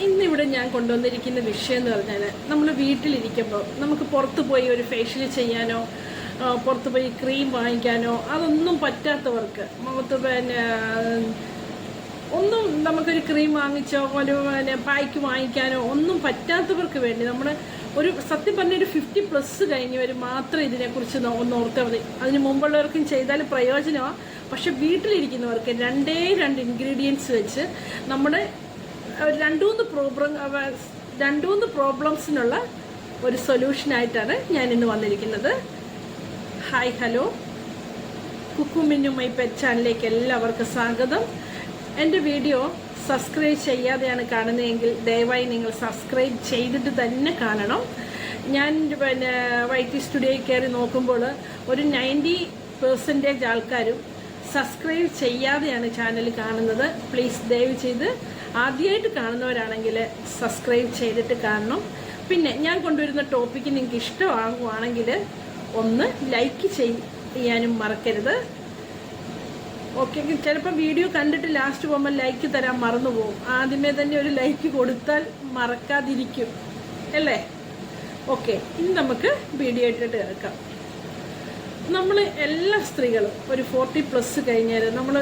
ഇന്നിവിടെ ഞാൻ കൊണ്ടുവന്നിരിക്കുന്ന വിഷയം എന്ന് പറഞ്ഞാൽ നമ്മൾ വീട്ടിലിരിക്കുമ്പോൾ നമുക്ക് പുറത്ത് പോയി ഒരു ഫേഷ്യൽ ചെയ്യാനോ പുറത്ത് പോയി ക്രീം വാങ്ങിക്കാനോ അതൊന്നും പറ്റാത്തവർക്ക് മുഖത്ത് ഒന്നും നമുക്കൊരു ക്രീം വാങ്ങിച്ചോ ഒരു പായ്ക്ക് വാങ്ങിക്കാനോ ഒന്നും പറ്റാത്തവർക്ക് വേണ്ടി നമ്മൾ ഒരു സത്യം പറഞ്ഞൊരു 50+ കഴിഞ്ഞവർ മാത്രം ഇതിനെക്കുറിച്ച് ഒന്ന് ഓർത്താൽ മതി. അതിന് മുമ്പുള്ളവർക്കും ചെയ്താൽ പ്രയോജനമാണ്. പക്ഷെ വീട്ടിലിരിക്കുന്നവർക്ക് 2 ഇൻഗ്രീഡിയൻസ് വെച്ച് നമ്മുടെ 2-3 പ്രോബ്ലംസിനുള്ള ഒരു സൊല്യൂഷനായിട്ടാണ് ഞാൻ ഇന്ന് വന്നിരിക്കുന്നത്. Hi hello, Kukku Minnu my pet ചാനലിലേക്ക് എല്ലാവർക്കും സ്വാഗതം. എൻ്റെ വീഡിയോ സബ്സ്ക്രൈബ് ചെയ്യാതെയാണ് കാണുന്നതെങ്കിൽ ദയവായി നിങ്ങൾ സബ്സ്ക്രൈബ് ചെയ്തിട്ട് തന്നെ കാണണം. ഞാൻ വൈറ്റി സ്റ്റുഡിയോയിൽ കയറി നോക്കുമ്പോൾ ഒരു 90% ആൾക്കാരും സബ്സ്ക്രൈബ് ചെയ്യാതെയാണ് ചാനൽ കാണുന്നത്. പ്ലീസ് ദയവ് ചെയ്ത് ആദ്യമായിട്ട് കാണുന്നവരാണെങ്കിൽ സബ്സ്ക്രൈബ് ചെയ്തിട്ട് കാണണം. പിന്നെ ഞാൻ കൊണ്ടുവരുന്ന ടോപ്പിക്ക് നിങ്ങൾക്ക് ഇഷ്ടമാകുവാണെങ്കിൽ ഒന്ന് ലൈക്ക് ചെയ്യാനും മറക്കരുത്. ഓക്കെ, ചിലപ്പോൾ വീഡിയോ കണ്ടിട്ട് ലാസ്റ്റ് പോകുമ്പോൾ ലൈക്ക് തരാൻ മറന്നു പോകും. ആദ്യമേ തന്നെ ഒരു ലൈക്ക് കൊടുത്താൽ മറക്കാതിരിക്കും അല്ലേ? ഓക്കെ, ഇനി നമുക്ക് വീഡിയോ ഇട്ടിട്ട് കേൾക്കാം. നമ്മൾ എല്ലാ സ്ത്രീകളും ഒരു 40+ കഴിഞ്ഞാൽ നമ്മൾ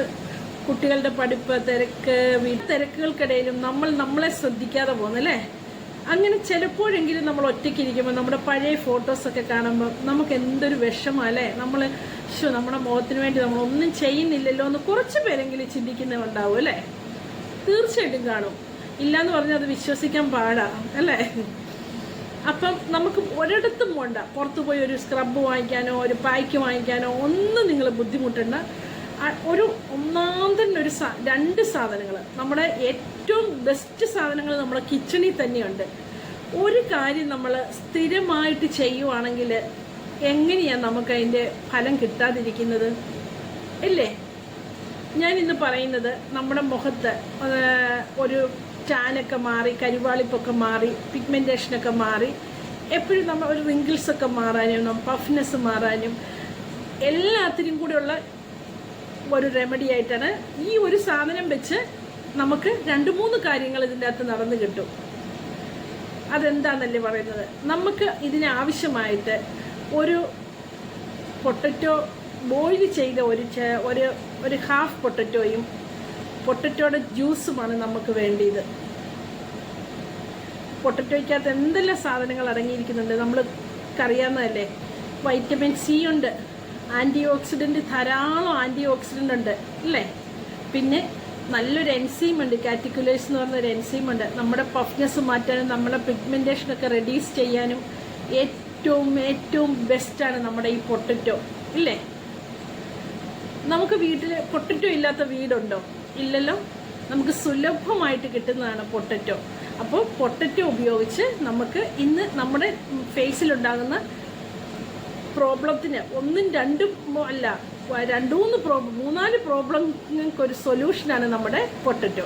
കുട്ടികളുടെ പഠിപ്പ് തിരക്ക് തിരക്കുകൾക്കിടയിലും നമ്മളെ ശ്രദ്ധിക്കാതെ പോകുന്നല്ലേ. അങ്ങനെ ചിലപ്പോഴെങ്കിലും നമ്മൾ ഒറ്റയ്ക്കിരിക്കുമ്പോൾ നമ്മുടെ പഴയ ഫോട്ടോസൊക്കെ കാണുമ്പോൾ നമുക്ക് എന്തൊരു വിഷമല്ലേ. നമ്മുടെ മുഖത്തിന് വേണ്ടി നമ്മളൊന്നും ചെയ്യുന്നില്ലല്ലോ എന്ന് കുറച്ച് പേരെങ്കിലും ചിന്തിക്കുന്നുണ്ടാവും അല്ലേ? തീർച്ചയായിട്ടും കാണും. ഇല്ലയെന്ന് പറഞ്ഞാൽ അത് വിശ്വസിക്കാൻ പാടാണ് അല്ലേ? അപ്പം നമുക്ക് ഒരിടത്തും പോണ്ട, പുറത്തു പോയി ഒരു സ്ക്രബ് വാങ്ങിക്കാനോ ഒരു പായ്ക്ക് വാങ്ങിക്കാനോ ഒന്നും നിങ്ങൾ ബുദ്ധിമുട്ടണ്ട. ഒരു ഒന്നാന്തരം 2 സാധനങ്ങൾ, നമ്മുടെ ഏറ്റവും ബെസ്റ്റ് സാധനങ്ങൾ നമ്മുടെ കിച്ചണിൽ തന്നെയുണ്ട്. ഒരു കാര്യം നമ്മൾ സ്ഥിരമായിട്ട് ചെയ്യുവാണെങ്കിൽ എങ്ങനെയാണ് നമുക്ക് അതിൻ്റെ ഫലം കിട്ടാതിരിക്കുന്നത് അല്ലേ? ഞാൻ ഇന്ന് പറയുന്നത് നമ്മുടെ മുഖത്ത് ഒരു ടാനൊക്കെ മാറി, കരുവാളിപ്പൊക്കെ മാറി, പിഗ്മെൻറ്റേഷനൊക്കെ മാറി, എപ്പോഴും നമ്മൾ ഒരു റിങ്കിൾസൊക്കെ മാറാനും പഫ്നെസ് മാറാനും എല്ലാത്തിനും കൂടെയുള്ള ഒരു റെമഡി ആയിട്ടാണ്. ഈ ഒരു സാധനം വെച്ച് നമുക്ക് 2-3 കാര്യങ്ങൾ ഇതിൻ്റെ അകത്ത് നടന്നു കിട്ടും. അതെന്താണെന്നല്ലേ പറയുന്നത്. നമുക്ക് ഇതിനാവശ്യമായിട്ട് ഒരു പൊട്ടറ്റോ ബോയിൽ ചെയ്ത ഒരു ഹാഫ് പൊട്ടറ്റോയും പൊട്ടറ്റോയുടെ ജ്യൂസുമാണ് നമുക്ക് വേണ്ടിയത്. പൊട്ടറ്റോയ്ക്കകത്ത് എന്തെല്ലാം സാധനങ്ങൾ അടങ്ങിയിരിക്കുന്നുണ്ട് നമ്മൾക്കറിയാവുന്നതല്ലേ. വൈറ്റമിൻ സി ഉണ്ട്, ധാരാളം ആൻറ്റി ഓക്സിഡൻ്റ് ഉണ്ട് അല്ലേ? പിന്നെ നല്ലൊരു എൻസൈം ഉണ്ട്, കാറ്റിക്കുലേഴ്സ് എന്ന് പറഞ്ഞൊരു എൻസൈം ഉണ്ട്. നമ്മുടെ പഫ്നെസ് മാറ്റാനും നമ്മുടെ പിഗ്മെൻറ്റേഷനൊക്കെ റെഡ്യൂസ് ചെയ്യാനും ഏറ്റവും ബെസ്റ്റാണ് നമ്മുടെ ഈ പൊട്ടറ്റോ ഇല്ലേ? നമുക്ക് വീട്ടിൽ പൊട്ടറ്റോ ഇല്ലാത്ത വീടുണ്ടോ? ഇല്ലല്ലോ. നമുക്ക് സുലഭമായിട്ട് കിട്ടുന്നതാണ് പൊട്ടറ്റോ. അപ്പോൾ പൊട്ടറ്റോ ഉപയോഗിച്ച് നമുക്ക് ഇന്ന് നമ്മുടെ ഫേസിലുണ്ടാകുന്ന പ്രോബ്ലത്തിന് 1-2 അല്ല 2-3 പ്രോബ്ലങ്ങൾക്ക് ഒരു സൊല്യൂഷനാണ് നമ്മുടെ പൊട്ടറ്റോ.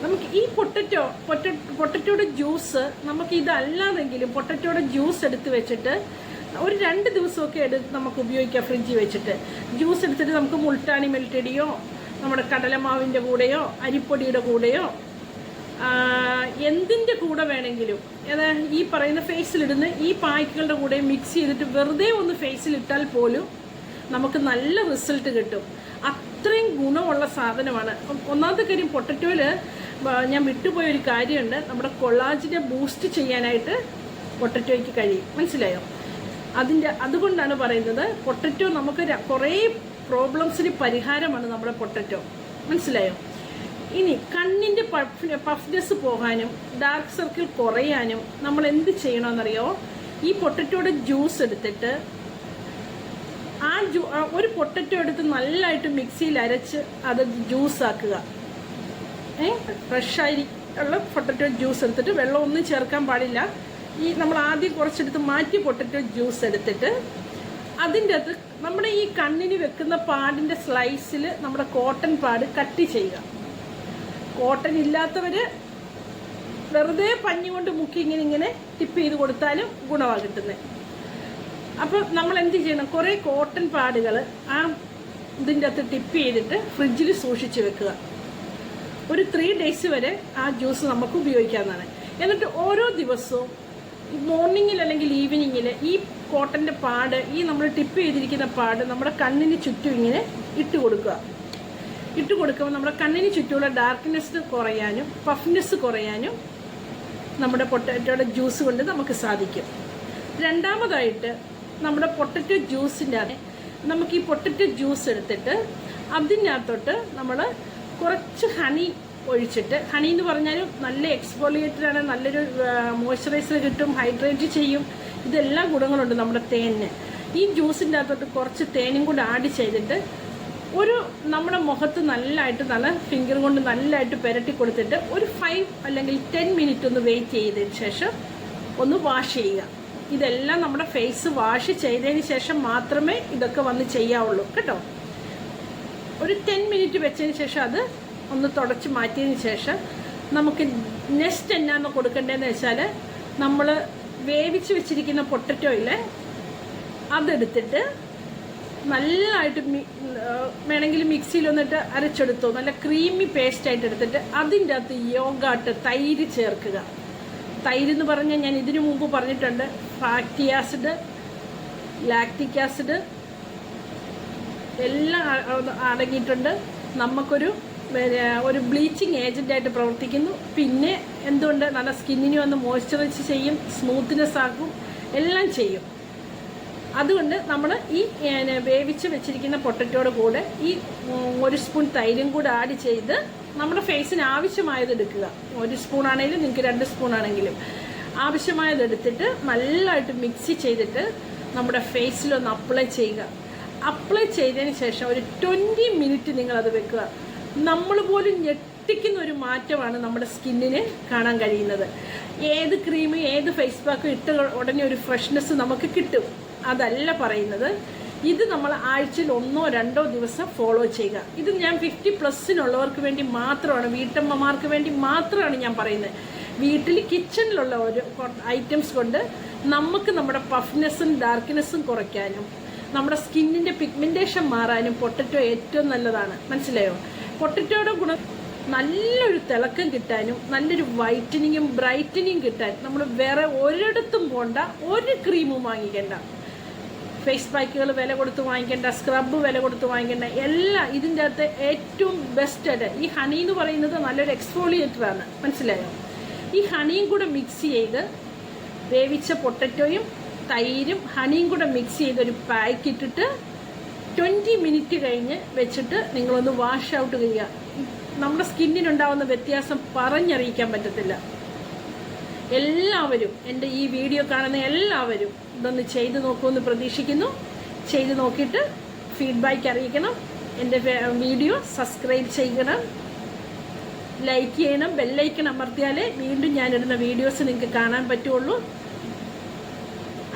നമുക്ക് ഈ പൊട്ടറ്റോയുടെ ജ്യൂസ് നമുക്ക് ഇതല്ലാതെങ്കിലും പൊട്ടറ്റോയുടെ ജ്യൂസ് എടുത്ത് വെച്ചിട്ട് ഒരു 2 ദിവസമൊക്കെ നമുക്ക് ഉപയോഗിക്കാം. ഫ്രിഡ്ജിൽ വെച്ചിട്ട് ജ്യൂസ് എടുത്തിട്ട് നമുക്ക് മുൾട്ടാണി മെൽറ്റഡിയോ നമ്മുടെ കടലമാവിൻ്റെ കൂടെയോ അരിപ്പൊടിയുടെ കൂടെയോ എന്തിൻ്റെ കൂടെ വേണമെങ്കിലും ഈ പറയുന്ന ഫേസിലിടുന്ന ഈ പായ്ക്കുകളുടെ കൂടെ മിക്സ് ചെയ്തിട്ട് വെറുതെ ഒന്ന് ഫേസിലിട്ടാൽ പോലും നമുക്ക് നല്ല റിസൾട്ട് കിട്ടും. അത്രയും ഗുണമുള്ള സാധനമാണ്. ഒന്നാമത്തെ കാര്യം, പൊട്ടറ്റോയിൽ ഞാൻ വിട്ടുപോയൊരു കാര്യമുണ്ട്. നമ്മുടെ കൊളാജിനെ ബൂസ്റ്റ് ചെയ്യാനായിട്ട് പൊട്ടറ്റോയ്ക്ക് കഴിയും. മനസ്സിലായോ? അതുകൊണ്ടാണ് പറയുന്നത് പൊട്ടറ്റോ നമുക്ക് കുറേ പ്രോബ്ലംസിന് പരിഹാരമാണ് നമ്മുടെ പൊട്ടറ്റോ. മനസ്സിലായോ? ഇനി കണ്ണിൻ്റെ പഫ്നെസ് പോകാനും ഡാർക്ക് സർക്കിൾ കുറയാനും നമ്മൾ എന്ത് ചെയ്യണമെന്നറിയോ? ഈ പൊട്ടറ്റോയുടെ ജ്യൂസ് എടുത്തിട്ട് ഒരു പൊട്ടറ്റോ എടുത്ത് നല്ലതായിട്ട് മിക്സിയിൽ അരച്ച് അത് ജ്യൂസാക്കുക. ഫ്രഷായിട്ടുള്ള പൊട്ടറ്റോ ജ്യൂസ് എടുത്തിട്ട് വെള്ളം ഒന്നും ചേർക്കാൻ പാടില്ല. നമ്മൾ ആദ്യം കുറച്ചെടുത്ത് മാറ്റി പൊട്ടറ്റോ ജ്യൂസ് എടുത്തിട്ട് അതിൻ്റെ അകത്ത് നമ്മുടെ ഈ കണ്ണിന് വെക്കുന്ന പാടിൻ്റെ സ്ലൈസിൽ നമ്മുടെ കോട്ടൺ പാട് കട്ട് ചെയ്യുക. കോട്ടൺ ഇല്ലാത്തവർ വെറുതെ പഞ്ഞി കൊണ്ട് മുക്കി ഇങ്ങനെ ടിപ്പ് ചെയ്ത് കൊടുത്താലും ഗുണമാണ് കിട്ടുന്നത്. അപ്പോൾ നമ്മൾ എന്ത് ചെയ്യണം? കുറേ കോട്ടൺ പാടുകൾ ഇതിൻ്റെ അകത്ത് ടിപ്പ് ചെയ്തിട്ട് ഫ്രിഡ്ജിൽ സൂക്ഷിച്ച് വെക്കുക. ഒരു 3 ഡേയ്സ് വരെ ആ ജ്യൂസ് നമുക്ക് ഉപയോഗിക്കാവുന്നതാണ്. എന്നിട്ട് ഓരോ ദിവസവും മോർണിംഗിൽ അല്ലെങ്കിൽ ഈവനിങ്ങിൽ ഈ കോട്ടൻ്റെ പാട്, ഈ നമ്മൾ ടിപ്പ് ചെയ്തിരിക്കുന്ന പാട് നമ്മുടെ കണ്ണിന് ചുറ്റും ഇങ്ങനെ ഇട്ട് കൊടുക്കുമ്പോൾ നമ്മുടെ കണ്ണിന് ചുറ്റുമുള്ള ഡാർക്ക്നെസ് കുറയാനും പഫ്നെസ് കുറയാനും നമ്മുടെ പൊട്ടറ്റോയുടെ ജ്യൂസ് കൊണ്ട് നമുക്ക് സാധിക്കും. രണ്ടാമതായിട്ട് നമ്മുടെ പൊട്ടറ്റോ ജ്യൂസിൻ്റെ നമുക്ക് ഈ പൊട്ടറ്റോ ജ്യൂസ് എടുത്തിട്ട് അതിനകത്തോട്ട് നമ്മൾ കുറച്ച് ഹണി ഒഴിച്ചിട്ട്, ഹണി എന്ന് പറഞ്ഞാൽ നല്ല എക്സ്ഫോളിയേറ്ററാണ്, നല്ലൊരു മോയ്സ്ചറൈസർ കിട്ടും, ഹൈഡ്രേറ്റ് ചെയ്യും, ഇതെല്ലാം ഗുണങ്ങളുണ്ട് നമ്മുടെ തേനിന്. ഈ ജ്യൂസിൻ്റെ അകത്തോട്ട് കുറച്ച് തേനും കൂടെ ആഡ് ചെയ്തിട്ട് നമ്മുടെ മുഖത്ത് നല്ല ഫിംഗർ കൊണ്ട് നല്ലതായിട്ട് പുരട്ടി കൊടുത്തിട്ട് ഒരു 5 അല്ലെങ്കിൽ 10 മിനിറ്റ് ഒന്ന് വെയിറ്റ് ചെയ്തതിന് ശേഷം ഒന്ന് വാഷ് ചെയ്യുക. ഇതെല്ലാം നമ്മുടെ ഫേസ് വാഷ് ചെയ്തതിന് ശേഷം മാത്രമേ ഇതൊക്കെ വന്ന് ചെയ്യാവുള്ളൂ കേട്ടോ. ഒരു 10 മിനിറ്റ് വെച്ചതിന് ശേഷം അത് ഒന്ന് തുടച്ച് മാറ്റിയതിന് ശേഷം നമുക്ക് നെക്സ്റ്റ് എന്നാന്ന് കൊടുക്കേണ്ടതെന്ന് വെച്ചാൽ, നമ്മൾ വേവിച്ച് വെച്ചിരിക്കുന്ന പൊട്ടറ്റോയിൽ അതെടുത്തിട്ട് നല്ലതായിട്ട് വേണമെങ്കിൽ മിക്സിയിൽ വന്നിട്ട് അരച്ചെടുത്തോ, നല്ല ക്രീമി പേസ്റ്റായിട്ട് എടുത്തിട്ട് അതിൻ്റെ അകത്ത് യോഗാട്ട് തൈര് ചേർക്കുക. തൈര് എന്ന് പറഞ്ഞാൽ ഞാൻ ഇതിനു മുമ്പ് പറഞ്ഞിട്ടുണ്ട്, ഫാറ്റി ആസിഡ്, ലാക്റ്റിക് ആസിഡ് എല്ലാം അടങ്ങിയിട്ടുണ്ട്. നമുക്കൊരു ബ്ലീച്ചിങ് ഏജൻ്റായിട്ട് പ്രവർത്തിക്കുന്നു. പിന്നെ എന്തുകൊണ്ട് നല്ല സ്കിന്നിന് വന്ന് മോയ്സ്ചറൈസ് ചെയ്യും, സ്മൂത്ത്നെസ് ആക്കും, എല്ലാം ചെയ്യും. അതുകൊണ്ട് നമ്മൾ ഈ വേവിച്ച് വെച്ചിരിക്കുന്ന പൊട്ടറ്റോയുടെ കൂടെ ഈ 1 സ്പൂൺ തൈരും കൂടെ ആഡ് ചെയ്ത് നമ്മുടെ ഫേസിന് ആവശ്യമായത് എടുക്കുക. 1 സ്പൂൺ ആണെങ്കിലും നിങ്ങൾക്ക് 2 സ്പൂൺ ആണെങ്കിലും ആവശ്യമായത് എടുത്തിട്ട് നല്ലതായിട്ട് മിക്സ് ചെയ്തിട്ട് നമ്മുടെ ഫേസിലൊന്ന് അപ്ലൈ ചെയ്യുക. അപ്ലൈ ചെയ്തതിന് ശേഷം ഒരു 20 മിനിറ്റ് നിങ്ങളത് വെക്കുക. നമ്മൾ പോലും ഞെട്ടിക്കുന്ന ഒരു മാറ്റമാണ് നമ്മുടെ സ്കിന്നിന് കാണാൻ കഴിയുന്നത്. ഏത് ക്രീമും ഏത് ഫേസ് പാക്കും ഇട്ട ഉടനെ ഒരു ഫ്രഷ്നെസ് നമുക്ക് കിട്ടും, അതല്ല പറയുന്നത്. ഇത് നമ്മൾ ആഴ്ചയിൽ 1 or 2 ദിവസം ഫോളോ ചെയ്യുക. ഇത് ഞാൻ 50+ വേണ്ടി മാത്രമാണ്, വീട്ടമ്മമാർക്ക് വേണ്ടി മാത്രമാണ് ഞാൻ പറയുന്നത്. വീട്ടിൽ കിച്ചണിലുള്ള ഒരു ഐറ്റംസ് കൊണ്ട് നമുക്ക് നമ്മുടെ പഫ്നെസ്സും ഡാർക്ക്നെസ്സും കുറയ്ക്കാനും നമ്മുടെ സ്കിന്നിൻ്റെ പിഗ്മെൻറ്റേഷൻ മാറാനും പൊട്ടറ്റോ ഏറ്റവും നല്ലതാണ്. മനസ്സിലായോ? പൊട്ടറ്റോയുടെ ഗുണം നല്ലൊരു തിളക്കം കിട്ടാനും നല്ലൊരു വൈറ്റനിങ്ങും ബ്രൈറ്റനിങ്ങും കിട്ടാൻ നമ്മൾ വേറെ ഒരിടത്തും പോകണ്ട, ഒരു ക്രീമും വാങ്ങിക്കേണ്ട, ഫേസ് പാക്കുകൾ വില കൊടുത്ത് വാങ്ങിക്കേണ്ട, സ്ക്രബ് വില കൊടുത്ത് വാങ്ങിക്കേണ്ട, എല്ലാം ഇതിൻ്റെ അകത്ത് ഏറ്റവും ബെസ്റ്റായിട്ട് ഈ ഹണി എന്ന് പറയുന്നത് നല്ലൊരു എക്സ്ഫോളിയേറ്ററാണ്. മനസ്സിലായോ? ഈ ഹണിയും കൂടെ മിക്സ് ചെയ്ത് വേവിച്ച പൊട്ടറ്റോയും തൈരും ഹണിയും കൂടെ മിക്സ് ചെയ്തൊരു പാക്ക് ഇട്ടിട്ട് 20 മിനിറ്റ് കഴിഞ്ഞ് വെച്ചിട്ട് നിങ്ങളൊന്ന് വാഷ് ഔട്ട് ചെയ്യുക. നമ്മുടെ സ്കിന്നിനുണ്ടാവുന്ന വ്യത്യാസം പറഞ്ഞറിയിക്കാൻ പറ്റത്തില്ല. എല്ലാവരും, എൻ്റെ ഈ വീഡിയോ കാണുന്ന എല്ലാവരും ഇതൊന്ന് ചെയ്ത് നോക്കുമെന്ന് പ്രതീക്ഷിക്കുന്നു. ചെയ്ത് നോക്കിയിട്ട് ഫീഡ്ബാക്ക് അറിയിക്കണം. എൻ്റെ വീഡിയോ സബ്സ്ക്രൈബ് ചെയ്യണം, ലൈക്ക് ചെയ്യണം, ബെല്ലൈക്കൺ അമർത്തിയാലേ വീണ്ടും ഞാനിടുന്ന വീഡിയോസ് നിങ്ങൾക്ക് കാണാൻ പറ്റുള്ളൂ.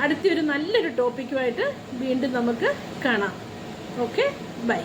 അടുത്തൊരു നല്ലൊരു ടോപ്പിക്കുമായിട്ട് വീണ്ടും നമുക്ക് കാണാം. Okay, by.